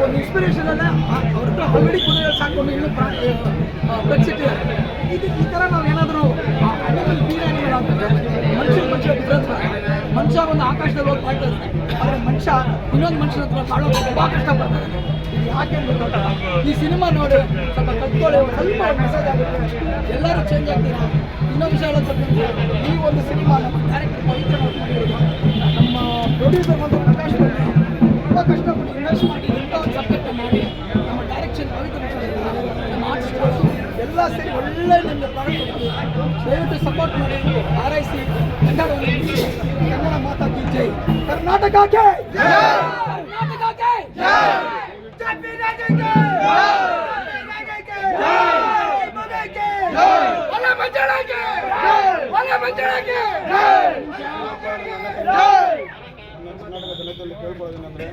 ಒಂದು ಇನ್ಸ್ಪಿರೇಷನ್ ಅಲ್ಲ ಅವ್ರ ಹತ್ರ ಹಗಡಿ ಕುದುರೆ ಸಾಕೊಂಡು ಇನ್ನೂ ಬೆಚ್ಚಿಟ್ಟಿದ್ದಾರೆ. ಈ ಥರ ನಾವು ಏನಾದರೂ ಅನಿಮಲ್ ಬೀರ್ ಅನಿಮಲ್ ಆಗ್ತದೆ. ಮನುಷ್ಯ ಡಿಫ್ರೆನ್ಸ್ ಮನುಷ್ಯ ಒಂದು ಆಕಾಶದಲ್ಲಿ ಹೋಗಿ ಮಾಡ್ತಾ ಇರ್ತಾರೆ, ಆದರೆ ಮನುಷ್ಯ ಇನ್ನೊಂದು ಮನುಷ್ಯನ ಹತ್ರ ಬಾಳೋದು ತುಂಬ ಕಷ್ಟಪಡ್ತಾರೆ. ಇದು ಯಾಕೆ ಅಂತ ಗೊತ್ತಲ್ಲ. ಈ ಸಿನಿಮಾ ನೋಡಿ ಸ್ವಲ್ಪ ಕಲ್ತ್ಕೊಳ್ಳಿ, ಸ್ವಲ್ಪ ಮೆಸೇಜ್ ಆಗುತ್ತೆ, ಎಲ್ಲರೂ ಚೇಂಜ್ ಆಗ್ತೀರಾ. ಇನ್ನೊಂದು ವಿಷಯ ಹೇಳೋದು, ಈ ಒಂದು ಸಿನಿಮಾ ನಮ್ಮ ಡೈರೆಕ್ಟರ್ ಪವಿತ್ರ ಮಾಡಿರೋದು, ನಮ್ಮ ಪ್ರೊಡ್ಯೂಸರ್ ಬಂದು ಪ್ರಕಾಶ್ ಬಂದು ತುಂಬ ಕಷ್ಟಪಟ್ಟು ಇನ್ವೆಸ್ಟ್ ಮಾಡಿ ಇಂಥ ಒಂದು ಸಬ್ಜೆಕ್ಟ್ ಮಾಡಿ ನಮ್ಮ ಡೈರೆಕ್ಷನ್ ಪವಿತ್ರ ನಮ್ಮ ಆರ್ಟಿಸ್ಟ್ಗಳು ಎಲ್ಲ ಸೇರಿ ಒಳ್ಳೆ ನಿಮಗೆ ಪ್ರಾಡಕ್ಟ್ ದಯವಿಟ್ಟು ಸಪೋರ್ಟ್ ಮಾಡಿ. ಆರೈಸಿ ಕನ್ನಡ ಮಾತಾಡಿ. ಜೈ ಕರ್ನಾಟಕಕ್ಕೆ, ಕರ್ನಾಟಕಕ್ಕೆ ಕರ್ನಾಟಕ ಜನತೆಯಲ್ಲಿ ಕೇಳ್ಕೊಳ್ಳೋದೇನೆಂದ್ರೆ